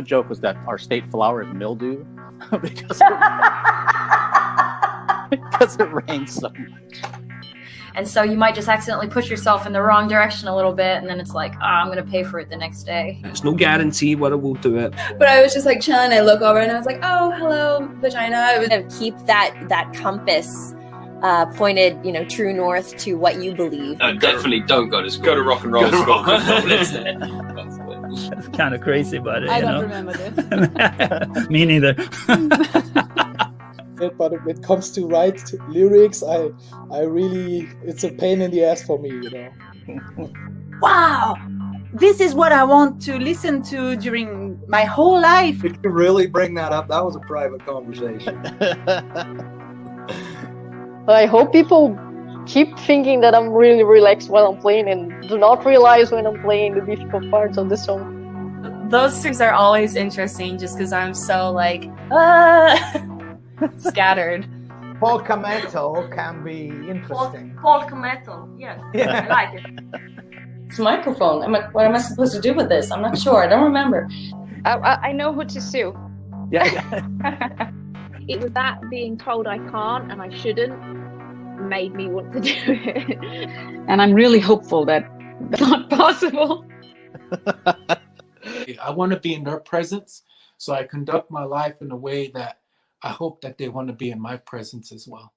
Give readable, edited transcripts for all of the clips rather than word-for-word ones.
joke was that our state flower is mildew because it rains so much. And so you might just accidentally push yourself in the wrong direction a little bit, and then it's like, I'm going to pay for it the next day. There's no guarantee whether we'll do it. But I was just like chilling, I look over and I was like, oh, hello, vagina. I was Keep that compass pointed, true north to what you believe. No, definitely don't go to school. Go to rock and roll school. That's kind of crazy, but I don't remember this. Me neither. But when it comes to write lyrics, I really, it's a pain in the ass for me, Wow, this is what I want to listen to during my whole life. Did you really bring that up? That was a private conversation. I hope people keep thinking that I'm really relaxed while I'm playing and do not realize when I'm playing the difficult parts of the song. Those things are always interesting just because I'm so scattered. Polka metal can be interesting. Polka metal, yes. I like it. It's a microphone. What am I supposed to do with this? I'm not sure. I don't remember. I know who to sue. Yeah. It was that being told I can't and I shouldn't made me want to do it. And I'm really hopeful that that's not possible. I want to be in their presence, so I conduct my life in a way that I hope that they want to be in my presence as well.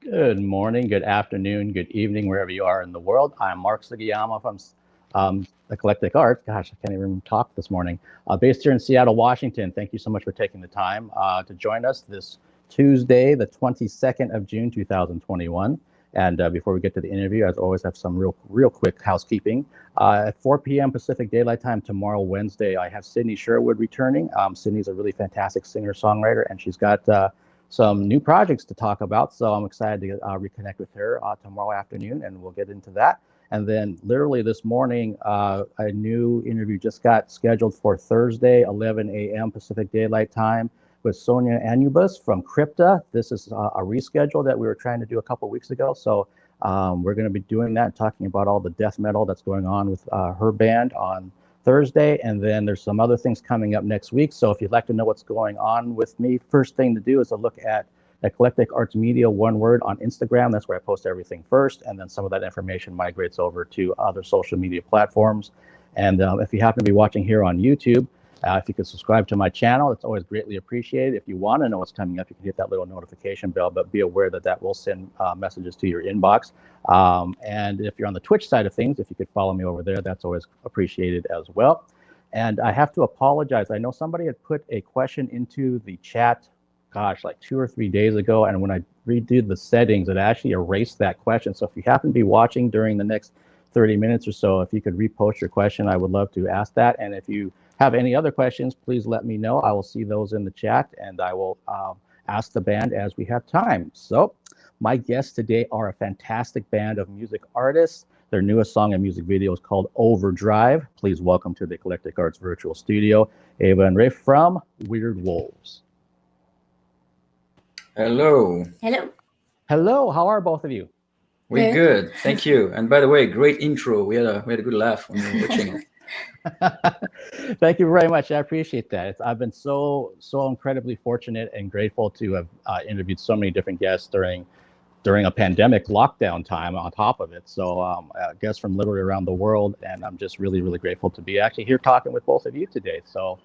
Good morning, good afternoon, good evening, wherever you are in the world. I'm Mark Sugiyama from Eclectic Arts. Gosh, I can't even talk this morning. Based here in Seattle, Washington. Thank you so much for taking the time to join us this Tuesday, the 22nd of June, 2021. And before we get to the interview, as always, I have some real quick housekeeping. At 4 p.m. Pacific Daylight Time tomorrow, Wednesday, I have Sydney Sherwood returning. Sydney's a really fantastic singer-songwriter, and she's got some new projects to talk about. So I'm excited to reconnect with her tomorrow afternoon, and we'll get into that. And then literally this morning, a new interview just got scheduled for Thursday, 11 a.m. Pacific Daylight Time with Sonia Anubis from Crypta. This is a reschedule that we were trying to do a couple weeks ago. So we're going to be doing that and talking about all the death metal that's going on with her band on Thursday. And then there's some other things coming up next week. So if you'd like to know what's going on with me, first thing to do is to look at Eclectic Arts Media, one word, on Instagram. That's where I post everything first. And then some of that information migrates over to other social media platforms. And if you happen to be watching here on YouTube, if you could subscribe to my channel, it's always greatly appreciated. If you want to know what's coming up, you can hit that little notification bell, but be aware that that will send messages to your inbox. And if you're on the Twitch side of things, if you could follow me over there, that's always appreciated as well. And I have to apologize. I know somebody had put a question into the chat, gosh, like 2 or 3 days ago. And when I redid the settings, it actually erased that question. So if you happen to be watching during the next 30 minutes or so, if you could repost your question, I would love to ask that. And if you have any other questions, please let me know. I will see those in the chat, and I will ask the band as we have time. So my guests today are a fantastic band of music artists. Their newest song and music video is called Overdrive. Please welcome to the Eclectic Arts Virtual Studio, Ava and Rafe from Weirdwolves. Hello. Hello. Hello, how are both of you? We're good, thank you. And by the way, great intro. We had a good laugh when we were watching it. Thank you very much. I appreciate that. I've been so incredibly fortunate and grateful to have interviewed so many different guests during a pandemic lockdown time on top of it. So guests from literally around the world, and I'm just really grateful to be actually here talking with both of you today. So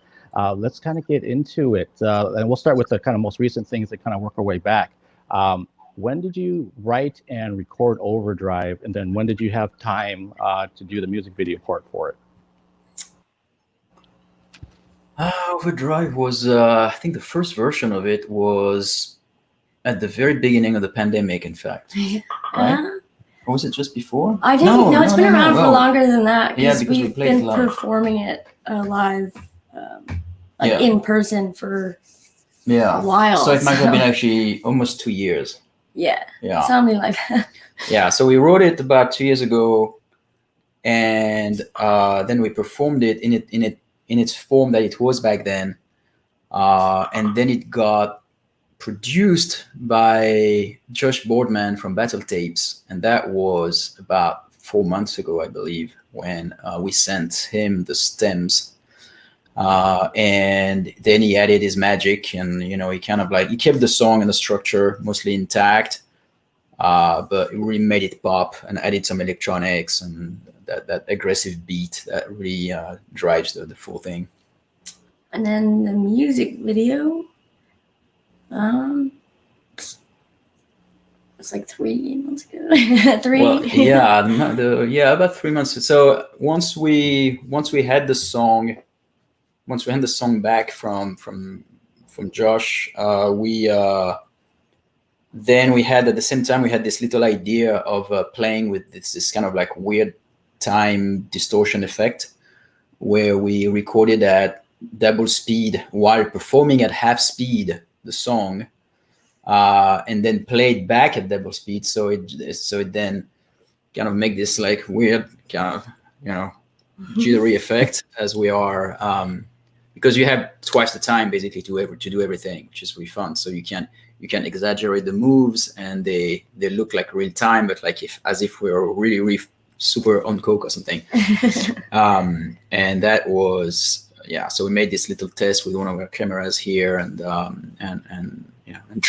let's kind of get into it, and we'll start with the kind of most recent things that kind of work our way back. When did you write and record Overdrive, and then when did you have time to do the music video part for it? Overdrive was, I think the first version of it was at the very beginning of the pandemic, in fact. Right? Or was it just before? I didn't know. It's been around for longer than that. Yeah, because we've been performing it live, in person for a while. So it might have been actually almost 2 years. Yeah. Something like that. Yeah, so we wrote it about 2 years ago, and then we performed it in its form that it was back then and then it got produced by Josh Boardman from Battle Tapes, and that was about 4 months ago, I believe, when we sent him the stems. And then he added his magic, and he kind of he kept the song and the structure mostly intact, but he really made it pop and added some electronics and that aggressive beat that really drives the full thing. And then the music video, it's like 3 months ago. 3. Well, yeah, about 3 months. So once we had the song back from Josh, then we had, at the same time, we had this little idea of playing with this kind of like weird time distortion effect, where we recorded at double speed while performing at half speed the song, and then played back at double speed. So it then kind of make this like weird kind of jittery effect as we are, because you have twice the time basically to do everything, which is really fun. So you can exaggerate the moves, and they look like real time, but like as if we were really super on coke or something. And that was, so we made this little test with one of our cameras here, and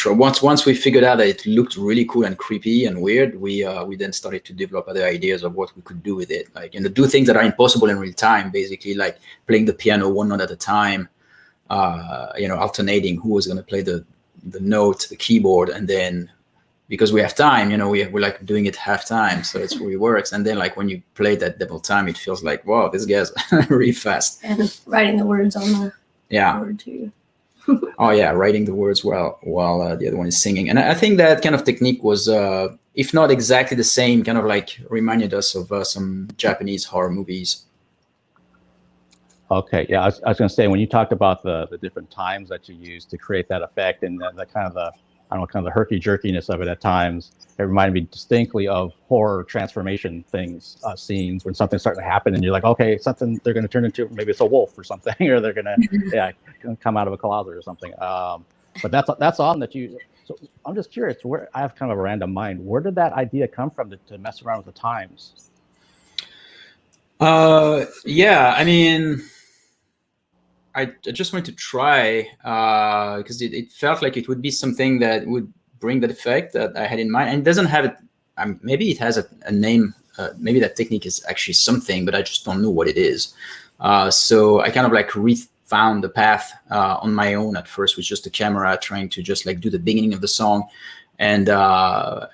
once we figured out that it looked really cool and creepy and weird, we then started to develop other ideas of what we could do with it, like do things that are impossible in real time, basically, like playing the piano one note at a time, alternating who was going to play the note, the keyboard, and then because we have time, we're like doing it half time, so it really works. And then like when you play that double time, it feels like, wow, this guy's really fast. And writing the words on the board too. Oh yeah, writing the words while the other one is singing. And I think that kind of technique was, if not exactly the same, kind of like reminded us of some Japanese horror movies. Okay, yeah, I was going to say, when you talked about the different times that you use to create that effect, and the kind of the herky-jerkiness of it at times, it reminded me distinctly of horror transformation scenes, when something's starting to happen and you're like, okay, they're going to turn into, maybe it's a wolf or something, or they're going to come out of a closet or something. But that's awesome that you. So I'm just curious, I have kind of a random mind. Where did that idea come from to mess around with the times? I mean, I just wanted to try, because it felt like it would be something that would bring that effect that I had in mind. And it doesn't have it. Maybe it has a name. Maybe that technique is actually something, but I just don't know what it is. So I kind of like found the path on my own at first with just the camera, trying to just like do the beginning of the song, and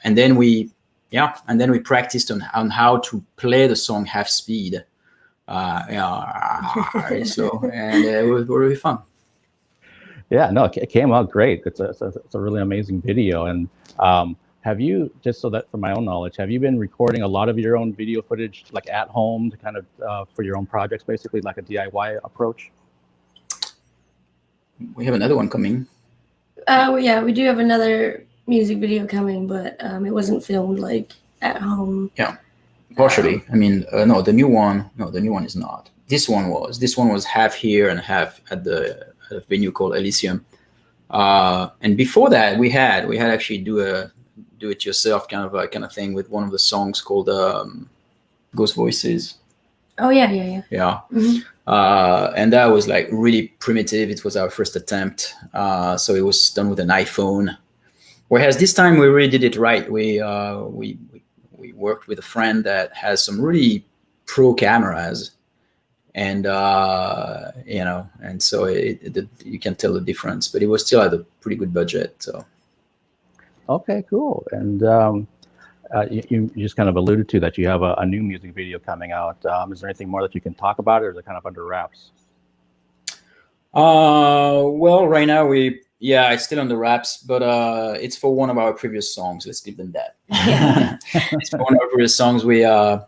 then we practiced on how to play the song half speed. Very slow, and it was really fun. Yeah, no, it came out great. It's a really amazing video. And have you, just so that for my own knowledge, have you been recording a lot of your own video footage, like at home, to kind of for your own projects, basically like a DIY approach? We have another one coming. Yeah, we do have another music video coming, but it wasn't filmed like at home. Yeah, partially. I mean, no, the new one is not. This one was half here and half at a venue called Elysium. And before that, we had actually do it yourself kind of thing with one of the songs called Ghost Voices. Oh yeah. Mm-hmm. And that was like really primitive. It was our first attempt, so it was done with an iPhone. Whereas this time we really did it right. We worked with a friend that has some really pro cameras, and and so you can tell the difference. But it was still at a pretty good budget. So. Okay, cool. And you just kind of alluded to that you have a new music video coming out. Is there anything more that you can talk about, or is it kind of under wraps? Well, right now it's still under wraps, but it's for one of our previous songs. Let's give them that. It's for one of our previous songs. We found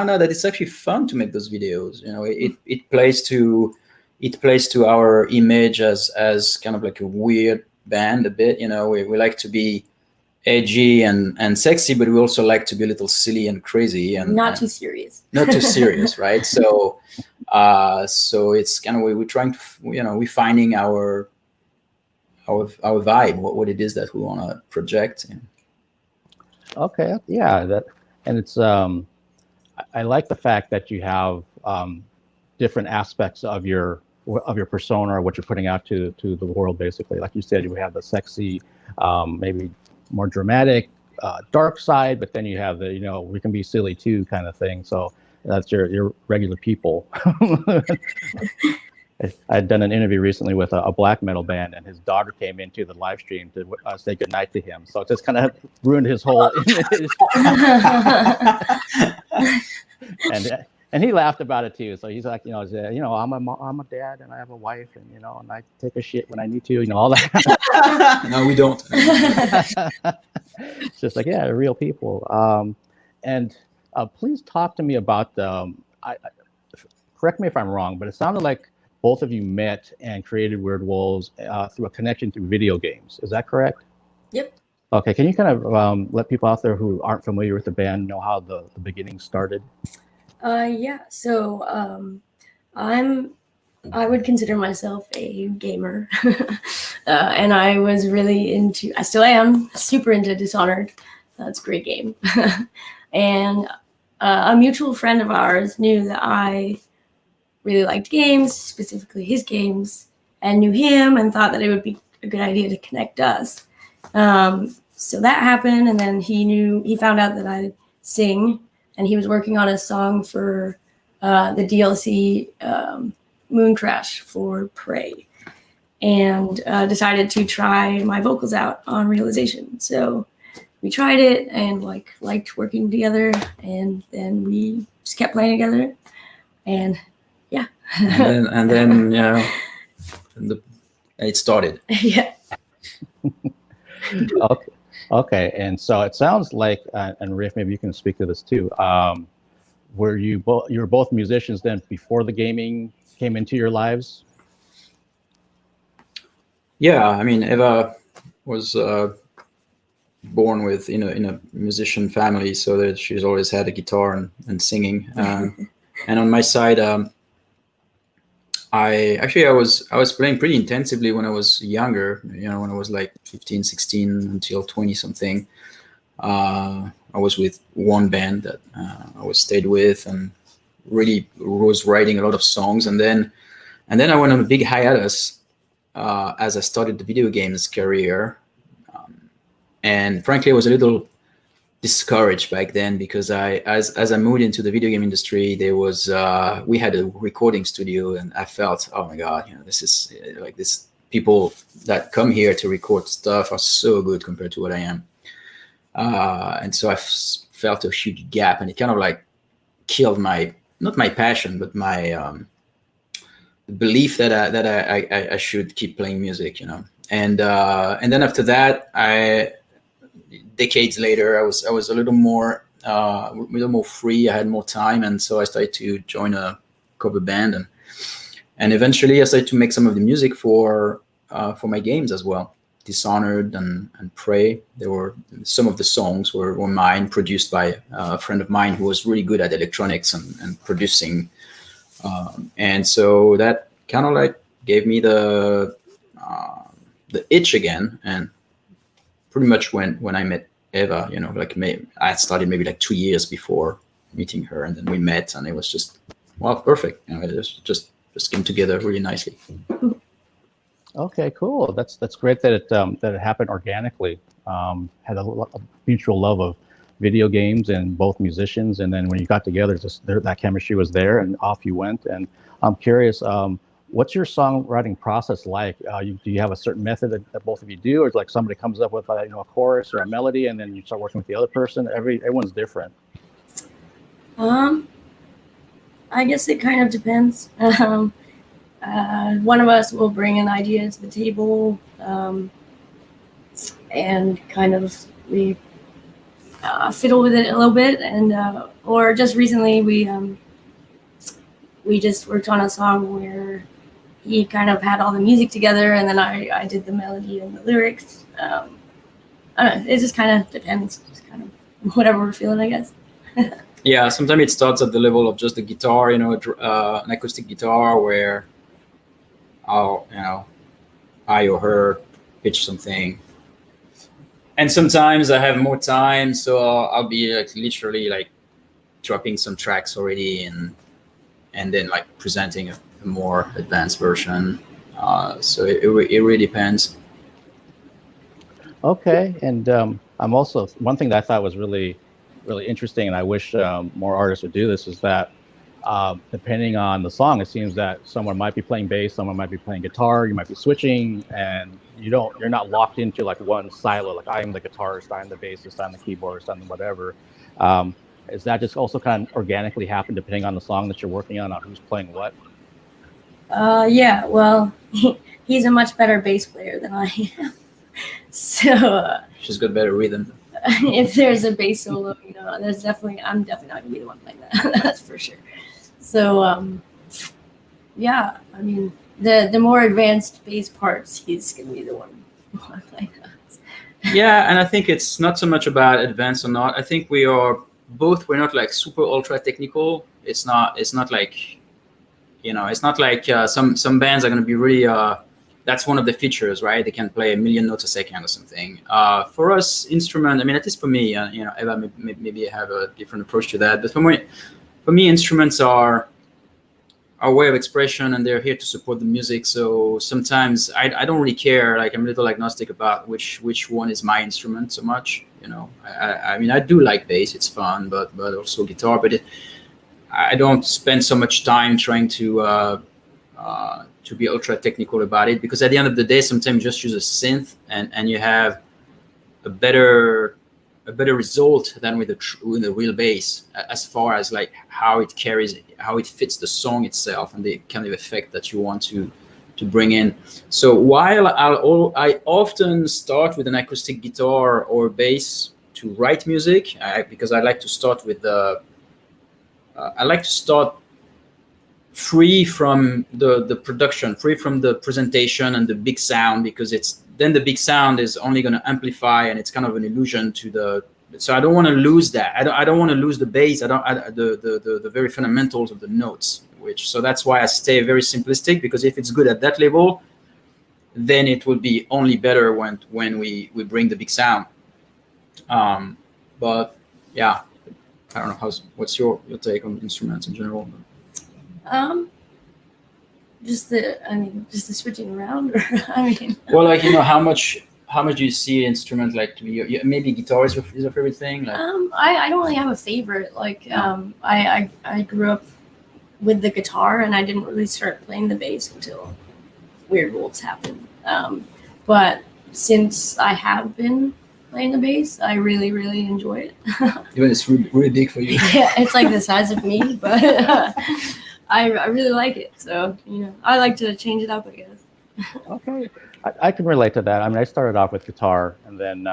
out that it's actually fun to make those videos. It plays to our image as kind of like a weird band a bit. We like to be edgy and sexy, but we also like to be a little silly and crazy and not too serious. Not too serious, right? So So it's kind of we're trying to, we're finding our vibe, what it is that we want to project. Okay, yeah, and it's I like the fact that you have different aspects of your persona, or what you're putting out to the world. Basically, like you said, you have the sexy, maybe more dramatic, dark side, but then you have the we can be silly too kind of thing. So that's your regular people. I had done an interview recently with a black metal band, and his daughter came into the live stream to say goodnight to him. So it just kind of ruined his whole image. And he laughed about it too. So he's like, I'm a dad, and I have a wife, and and I take a shit when I need to, all that. No, we don't. It's just like, yeah, real people. And please talk to me about correct me if I'm wrong, but it sounded like both of you met and created Weirdwolves through a connection through video games. Is that correct? Yep. Okay. Can you kind of let people out there who aren't familiar with the band know how the beginning started? Yeah. So I would consider myself a gamer, and I was really I still am super into Dishonored. That's a great game. And a mutual friend of ours knew that I really liked games, specifically his games, and knew him and thought that it would be a good idea to connect us. So that happened, and then he found out that I sing, and he was working on a song for the DLC Moon Crash for Prey, and decided to try my vocals out on Realization. So we tried it and liked working together, and then we just kept playing together, and yeah. and then it started. Yeah. Okay. And so it sounds like, and Riff, maybe you can speak to this too. Were you were both musicians then before the gaming came into your lives? Yeah, I mean, Eva was born with in a musician family, so that she's always had a guitar and singing. And on my side, I was playing pretty intensively when I was younger, when I was like 15, 16 until 20 something. I was with one band that I stayed with and really was writing a lot of songs. And then I went on a big hiatus as I started the video games career. And frankly, I was a little discouraged back then because as I moved into the video game industry, there was we had a recording studio, and I felt, oh my God, this is like this people that come here to record stuff are so good compared to what I am, and so I felt a huge gap, and it kind of like killed not my passion, but my belief that I should keep playing music, and then after that, decades later, I was a little more free. I had more time, and so I started to join a cover band, and eventually I started to make some of the music for my games as well. Dishonored and Prey. There were some of the songs were mine, produced by a friend of mine who was really good at electronics and producing, and so that kind of like gave me the itch again. And pretty much when I met Eva, I started maybe like 2 years before meeting her, and then we met, and it was just, well, perfect. It just came together really nicely. Okay, cool. That's great that it happened organically. Had a mutual love of video games and both musicians, and then when you got together, that chemistry was there, and off you went. And I'm curious, what's your songwriting process like? Do you have a certain method that both of you do, or is it like somebody comes up with a chorus or a melody, and then you start working with the other person? Everyone's different. I guess it kind of depends. One of us will bring an idea to the table, and kind of we fiddle with it a little bit, and or just recently we just worked on a song where he kind of had all the music together, and then I did the melody and the lyrics. I don't know. It just kind of depends. Just kind of whatever we're feeling, I guess. Yeah, sometimes it starts at the level of just the guitar, you know, an acoustic guitar where I'll, you know, I or her pitch something. And sometimes I have more time, so I'll be like literally like dropping some tracks already and then like presenting a more advanced version. So it really depends. Okay, and I'm also, one thing that I thought was really interesting, and I wish more artists would do this, is that depending on the song, it seems that someone might be playing bass, someone might be playing guitar, you might be switching, and you're not locked into like one silo. Like I'm the guitarist, I'm the bassist, I'm the keyboardist, I'm the whatever. Is that just also kind of organically happen depending on the song that you're working on who's playing what? Yeah, well, he's a much better bass player than I am. So She's got better rhythm. if there's a bass solo, you know, I'm definitely not gonna be the one playing that. That's for sure. So yeah, I mean, the more advanced bass parts, he's gonna be the one playing that. Yeah, and I think it's not so much about advanced or not. I think we're not like super ultra technical. It's not like, you know, it's not like some bands are going to be really that's one of the features, right? They can play 1 million notes a second or something. For us, instrument, I mean, at least for me, you know, Eva, maybe I have a different approach to that, but for me, instruments are a way of expression, and they're here to support the music. So sometimes I don't really care. Like I'm a little agnostic about which one is my instrument so much. You know, I mean, I do like bass; it's fun, but also guitar. But I don't spend so much time trying to be ultra technical about it, because at the end of the day, sometimes you just use a synth and you have a better result than with a real bass, as far as like how it carries, how it fits the song itself, and the kind of effect that you want to bring in. So while I often start with an acoustic guitar or bass to write music, because I like to start with I like to start free from the production, free from the presentation and the big sound, because then the big sound is only going to amplify, and it's kind of an illusion to the. So I don't want to lose that. I don't want to lose the bass. The very fundamentals of the notes. So that's why I stay very simplistic, because if it's good at that level, then it will be only better when we bring the big sound. But yeah, I don't know what's your take on instruments in general. Just the switching around, or I mean. Well, like, you know, how much do you see an instrument like to be? Maybe guitar is your favorite thing. Like, I don't really have a favorite. Like, I grew up with the guitar, and I didn't really start playing the bass until Weirdwolves happened. But since I have been playing the bass, I really enjoy it. Even it's really big for you. Yeah, it's like the size of me, but I really like it. So, you know, I like to change it up, I guess. Okay, I can relate to that. I mean, I started off with guitar, and then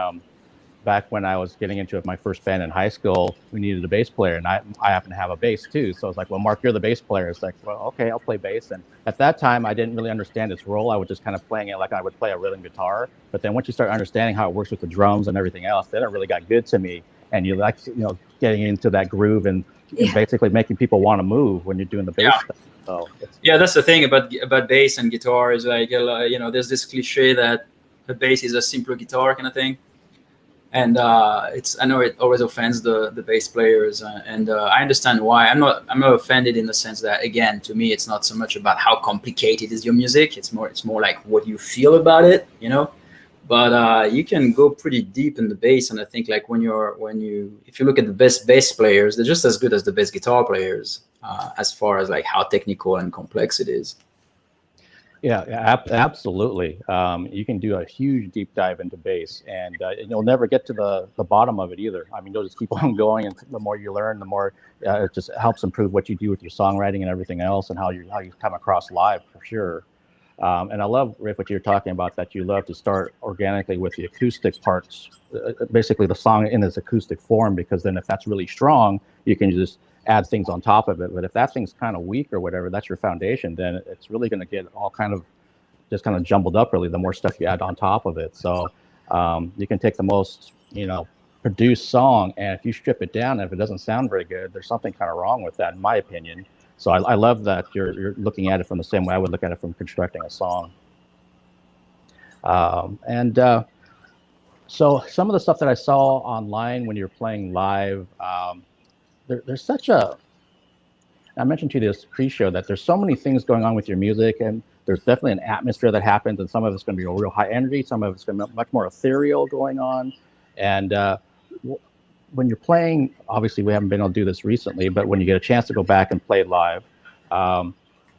back when I was getting into my first band in high school, we needed a bass player, and I happen to have a bass too. So I was like, well, Mark, you're the bass player. It's like, well, okay, I'll play bass. And at that time, I didn't really understand its role. I was just kind of playing it like I would play a rhythm guitar. But then once you start understanding how it works with the drums and everything else, then it really got good to me. And you like, you know, getting into that groove and basically making people want to move when you're doing the bass stuff. So yeah, that's the thing about bass and guitar is like, you know, there's this cliche that the bass is a simpler guitar kind of thing. And I know it always offends the bass players, and I understand why. I'm not offended in the sense that, again, to me, it's not so much about how complicated is your music. It's more like what you feel about it, you know. But you can go pretty deep in the bass, and I think like if you look at the best bass players, they're just as good as the best guitar players as far as like how technical and complex it is. Yeah, absolutely. You can do a huge deep dive into bass, and you'll never get to the bottom of it either. I mean, you'll just keep on going, and the more you learn, the more it just helps improve what you do with your songwriting and everything else, and how you come across live for sure. And I love, Riff, what you're talking about, that you love to start organically with the acoustic parts, basically the song in its acoustic form, because then if that's really strong, you can just add things on top of it. But if that thing's kind of weak or whatever, that's your foundation, then it's really going to get all kind of jumbled up, really, the more stuff you add on top of it. So you can take the most, you know, produced song, and if you strip it down, if it doesn't sound very good, there's something kind of wrong with that, in my opinion. So I love that you're looking at it from the same way I would look at it from constructing a song. So some of the stuff that I saw online when you're playing live, there's such a, I mentioned to you this pre-show that there's so many things going on with your music, and there's definitely an atmosphere that happens, and some of it's going to be a real high energy, some of it's going to be much more ethereal going on. And when you're playing, obviously we haven't been able to do this recently, but when you get a chance to go back and play live,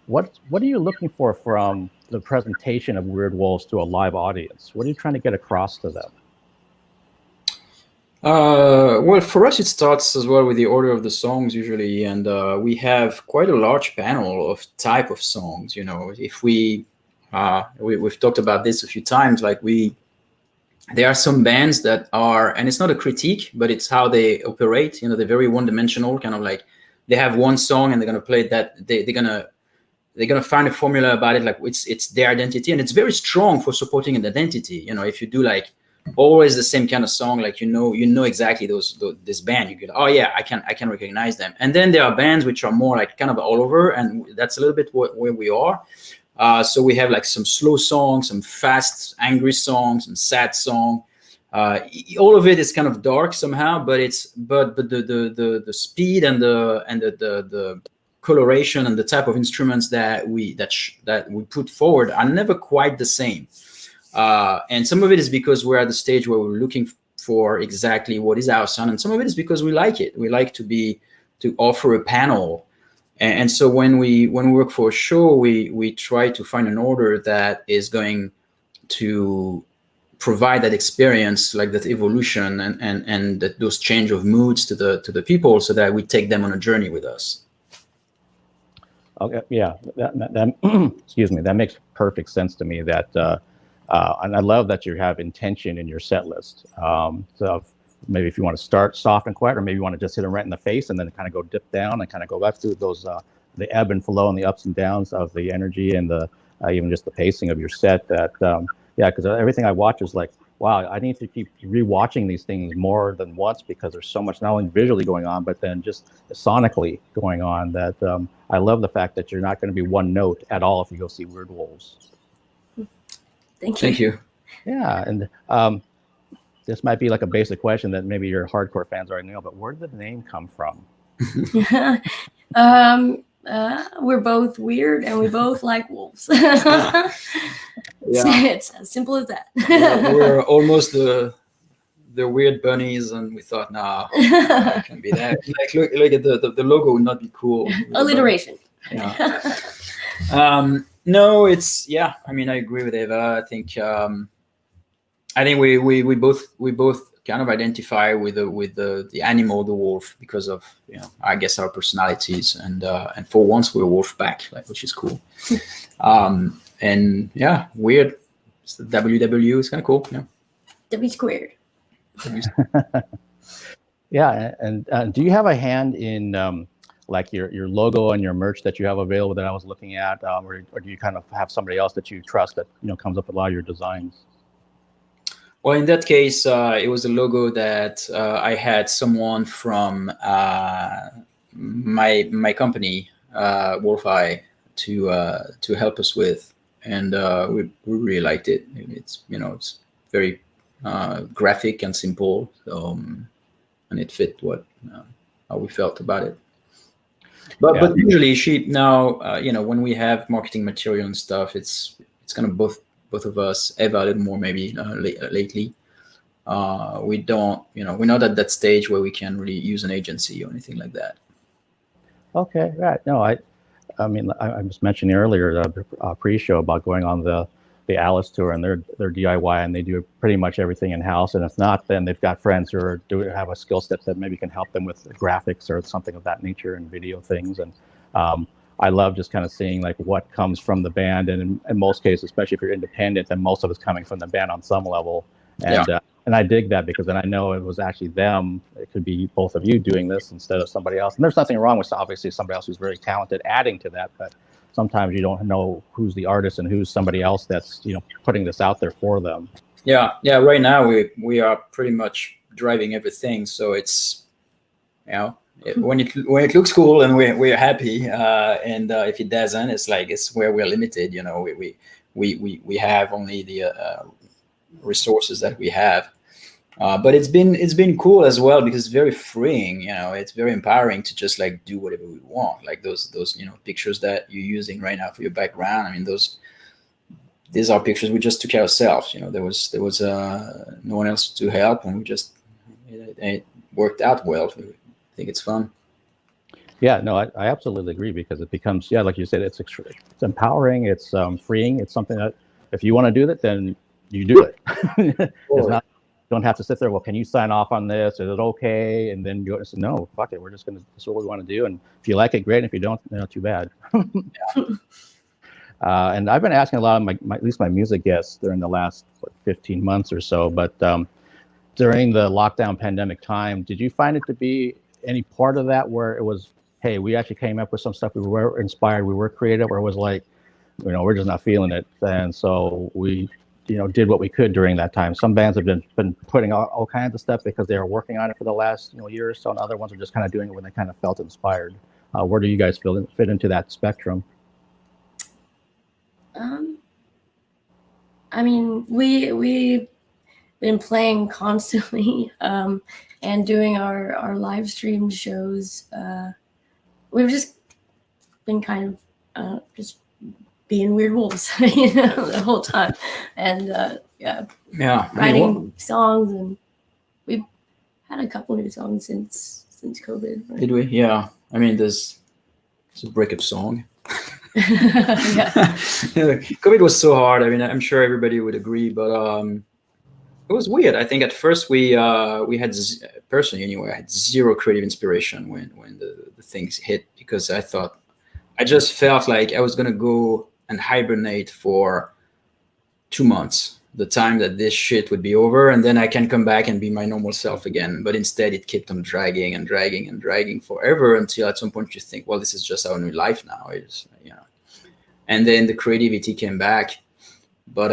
what are you looking for from the presentation of Weirdwolves to a live audience? What are you trying to get across to them? Well, for us, it starts as well with the order of the songs usually, and we have quite a large panel of type of songs. You know, if we've talked about this a few times. Like there are some bands that are, and it's not a critique, but it's how they operate. You know, they're very one-dimensional, kind of like they have one song and they're gonna play that. They're gonna find a formula about it, like it's their identity, and it's very strong for supporting an identity. You know, if you do like always the same kind of song, like you know exactly this band, you go, oh yeah, I can recognize them. And then there are bands which are more like kind of all over, and that's a little bit where we are. So we have like some slow songs, some fast angry songs, some sad song. All of it is kind of dark somehow, but the speed and the coloration and the type of instruments that we put forward are never quite the same. And some of it is because we're at the stage where we're looking for exactly what is our sound, and some of it is because we like it. We like to offer a panel, and so when we work for a show, we try to find an order that is going to provide that experience, like that evolution and those change of moods to the people, so that we take them on a journey with us. Okay, yeah, that excuse me, that makes perfect sense to me. That and I love that you have intention in your set list. So maybe if you want to start soft and quiet, or maybe you want to just hit them right in the face and then kind of go dip down and kind of go back through those the ebb and flow and the ups and downs of the energy and the even just the pacing of your set. That yeah, because everything I watch is like, wow, I need to keep rewatching these things more than once, because there's so much not only visually going on, but then just sonically going on. That I love the fact that you're not going to be one note at all if you go see Weirdwolves. Thank you. Yeah, and this might be like a basic question that maybe your hardcore fans already know, but where did the name come from? We're both weird and we both like wolves. It's as simple as that. Yeah, we're almost the weird bunnies, and we thought, nah, it can be that. Like look at the logo would not be cool. Alliteration. Yeah. No, it's, yeah, I mean, I agree with Eva. I think we both kind of identify with the animal, the wolf, because of, you know, I guess our personalities, and for once we're wolf back, like, which is cool. And yeah, weird. It's the WW is kind of cool. Yeah. W squared. Yeah, and do you have a hand in like your logo and your merch that you have available that I was looking at, or do you kind of have somebody else that you trust that, you know, comes up with a lot of your designs? Well, in that case, it was a logo that I had someone from my company, Wolf Eye, to help us with, and we really liked it. It's, you know, it's very graphic and simple, so, and it fit how we felt about it. But usually now, you know, when we have marketing material and stuff, it's kind of both of us. Eva a little more maybe lately. We don't, you know, we're not at that stage where we can really use an agency or anything like that. Okay, right. No, I mean, I was mentioning earlier the pre-show about going on the Alice tour, and they're DIY, and they do pretty much everything in house. And if not, then they've got friends who have a skill set that maybe can help them with graphics or something of that nature and video things. And I love just kind of seeing like what comes from the band, and in most cases, especially if you're independent, then most of it's coming from the band on some level. And and I dig that, because then I know it was actually them. It could be both of you doing this instead of somebody else. And there's nothing wrong with obviously somebody else who's very talented adding to that, but sometimes you don't know who's the artist and who's somebody else that's, you know, putting this out there for them. Yeah. Right now we are pretty much driving everything. So it's, you know, when it looks cool and we're happy, and if it doesn't, it's like it's where we're limited. You know, we have only the resources that we have. But it's been cool as well because it's very freeing. You know, it's very empowering to just like do whatever we want. Like those you know, pictures that you're using right now for your background. I mean, these are pictures we just took ourselves. You know, there was no one else to help, and we just it worked out well. I think it's fun. Yeah, no, I absolutely agree because it becomes, yeah, like you said, it's empowering, it's freeing, it's something that if you want to do that, then you do it. It's not, you don't have to sit there, well, can you sign off on this? Is it okay? And then you say, no, fuck it, we're just going to, this is what we want to do. And if you like it, great. And if you don't, you know, too bad. And I've been asking a lot of at least my music guests during the last 15 months or so, but during the lockdown pandemic time, did you find it to be any part of that where it was, hey, we actually came up with some stuff, we were inspired, we were creative, or it was like, you know, we're just not feeling it, and so we, you know, did what we could during that time? Some bands have been putting out all kinds of stuff because they were working on it for the last, you know, year or so, and other ones are just kind of doing it when they kind of felt inspired. Where do you guys fit into that spectrum? I mean, we've been playing constantly and doing our live stream shows. We've just been kind of just being Weirdwolves, you know, the whole time, and writing songs, and we've had a couple new songs since COVID. Right? Did we? Yeah. I mean, it's a breakup song. COVID was so hard. I mean, I'm sure everybody would agree, but it was weird. I think at first we had, personally anyway, I had zero creative inspiration when the things hit, because I just felt like I was gonna go and hibernate for 2 months, the time that this shit would be over, and then I can come back and be my normal self again. But instead it kept on dragging and dragging and dragging forever, until at some point you think, well, this is just our new life now. It's, you know. And then the creativity came back, but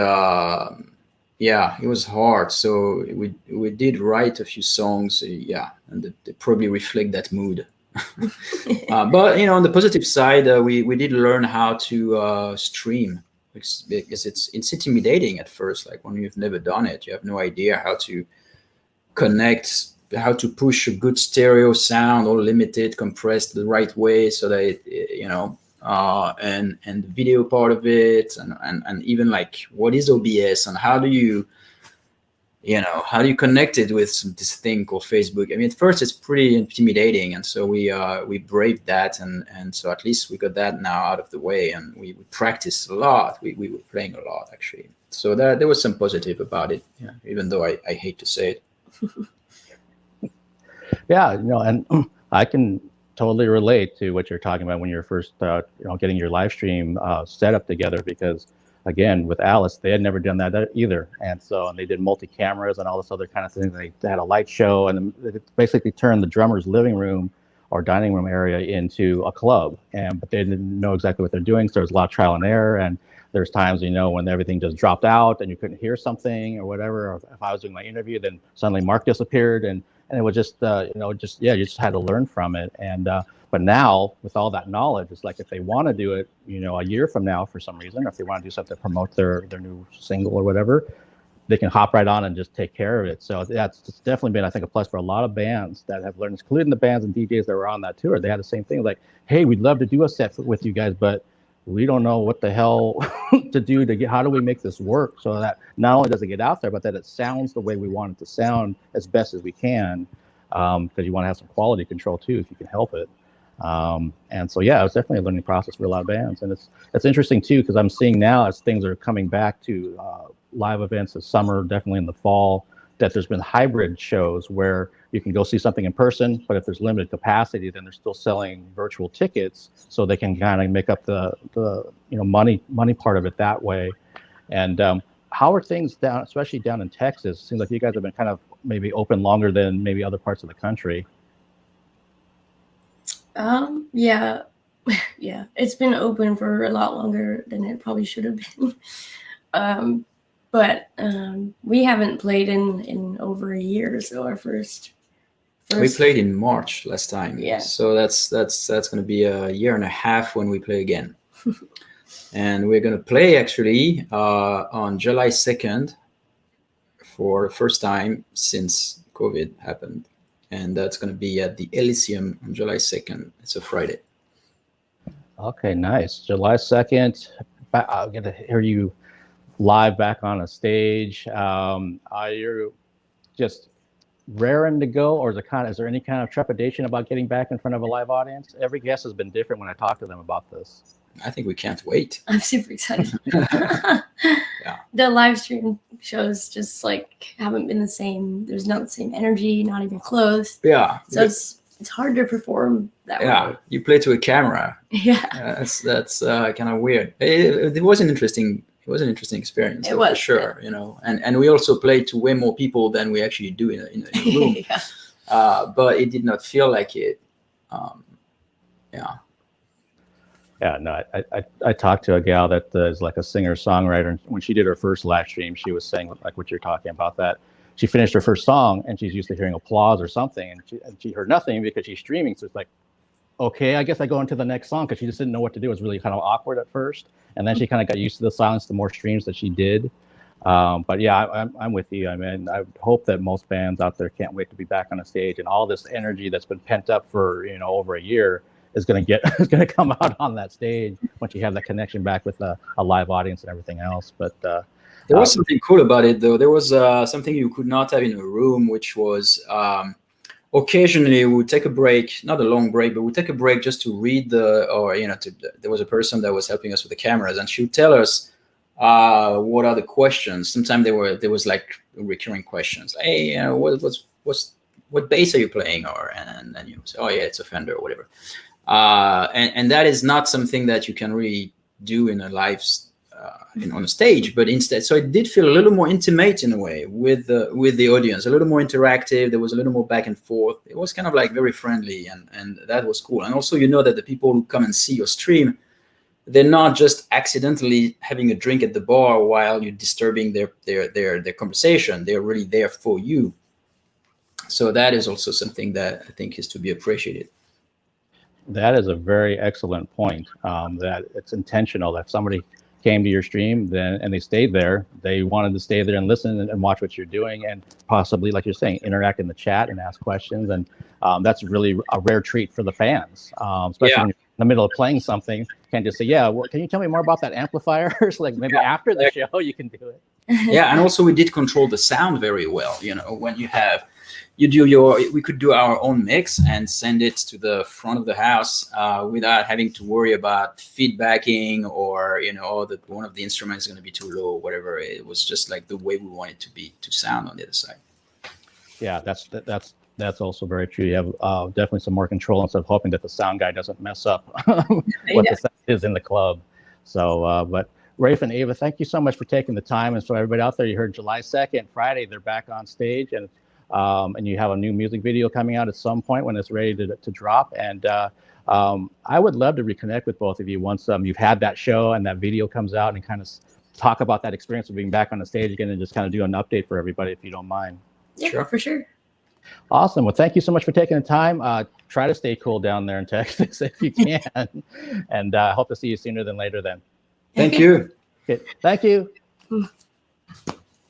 yeah, it was hard. So we did write a few songs, yeah, and they probably reflect that mood. But you know, on the positive side, we did learn how to stream, because it's intimidating at first. Like when you've never done it, you have no idea how to connect, how to push a good stereo sound, all limited, compressed the right way, so that it, you know, and the video part of it, and even like what is OBS, and how do you connect it with this thing called Facebook? I mean, at first it's pretty intimidating, and so we braved that, and so at least we got that now out of the way, and we practiced a lot. We were playing a lot, actually. So there was some positive about it, yeah, even though I hate to say it. Yeah, you know, and I can totally relate to what you're talking about when you're first, you know, getting your live stream setup together, because again, with Alice, they had never done that either. And so, and they did multi-cameras and all this other kind of thing. They had a light show, and they basically turned the drummer's living room or dining room area into a club. But they didn't know exactly what they're doing. So there was a lot of trial and error. And there's times, you know, when everything just dropped out and you couldn't hear something or whatever. Or if I was doing my interview, then suddenly Mark disappeared, and it was just, you know, just, yeah, you just had to learn from it. And but now, with all that knowledge, it's like if they want to do it, you know, a year from now for some reason, or if they want to do something to promote their new single or whatever, they can hop right on and just take care of it. So that's definitely been, I think, a plus for a lot of bands that have learned, including the bands and DJs that were on that tour. They had the same thing, like, hey, we'd love to do a set with you guys, but we don't know what the hell to do to get, how do we make this work so that not only does it get out there, but that it sounds the way we want it to sound as best as we can, because you want to have some quality control too, if you can help it. And so, yeah, it's definitely a learning process for a lot of bands. And it's interesting too, because I'm seeing now as things are coming back to live events this summer, definitely in the fall, that there's been hybrid shows where you can go see something in person, but if there's limited capacity, then they're still selling virtual tickets, so they can kind of make up the you know, money part of it that way. And how are things down, especially down in Texas? It seems like you guys have been kind of maybe open longer than maybe other parts of the country. Yeah, yeah, it's been open for a lot longer than it probably should have been. but we haven't played in over a year. So our first we played in March last time. Yeah. So that's going to be a year and a half when we play again. And we're going to play actually on July 2nd for the first time since COVID happened. And that's going to be at the Elysium on July 2nd. It's a Friday. Okay, nice. July 2nd. I'll get to hear you live back on a stage. Are you just raring to go, or is there any kind of trepidation about getting back in front of a live audience? Every guest has been different when I talk to them about this. I think we can't wait. I'm super excited. Yeah. The live stream shows just like haven't been the same. There's not the same energy, not even close. Yeah. So it's hard to perform that Yeah, way. you play to a camera. Yeah. That's kind of weird. It was an interesting. It was an interesting experience. It was, for sure. You know, and we also played to way more people than we actually do in a room. Yeah. But it did not feel like it. Yeah. Yeah, no, I talked to a gal that is like a singer-songwriter, and when she did her first live stream, she was saying like what you're talking about, that she finished her first song and she's used to hearing applause or something, and she heard nothing because she's streaming. So it's like, okay, I guess I go into the next song, because she just didn't know what to do. It was really kind of awkward at first, and then she kind of got used to the silence the more streams that she did. But yeah, I'm with you. I mean, I hope that most bands out there can't wait to be back on a stage, and all this energy that's been pent up for over a year is going to come out on that stage once you have that connection back with a live audience and everything else. But there was something cool about it, though. There was something you could not have in a room, which was occasionally we would take a break, not a long break, but we'd take a break just to read there was a person that was helping us with the cameras, and she would tell us what are the questions. Sometimes there was like recurring questions. Hey, what bass are you playing? And then you say, oh yeah, it's a Fender or whatever. And that is not something that you can really do in a live on a stage, but instead, so it did feel a little more intimate in a way with the audience, a little more interactive. There was a little more back and forth. It was kind of like very friendly, and that was cool. And also, that the people who come and see your stream, they're not just accidentally having a drink at the bar while you're disturbing their conversation. They're really there for you. So that is also something that I think is to be appreciated. that is a very excellent point. That it's intentional. That if somebody came to your stream and they stayed there, they wanted to stay there and listen and watch what you're doing, and possibly, like you're saying, interact in the chat and ask questions. And that's really a rare treat for the fans, especially when you're in the middle of playing something. You can't just say, yeah, well, can you tell me more about that amplifier? Like maybe after the show you can do it. Yeah, and also we did control the sound very well. When we could do our own mix and send it to the front of the house without having to worry about feedbacking or that one of the instruments is going to be too low or whatever. It was just like the way we want it to sound on the other side. Yeah, that's also very true. You have definitely some more control instead of hoping that the sound guy doesn't mess up what the sound is in the club. So, but Rafe and Ava, thank you so much for taking the time. And so everybody out there, you heard July 2nd, Friday, they're back on stage, and you have a new music video coming out at some point when it's ready to drop. And I would love to reconnect with both of you once you've had that show and that video comes out, and kind of talk about that experience of being back on the stage again, and just kind of do an update for everybody, if you don't mind. Yeah, sure. For sure. Awesome. Well, thank you so much for taking the time. Try to stay cool down there in Texas if you can. And hope to see you sooner than later then. Thank you. Okay. Thank you.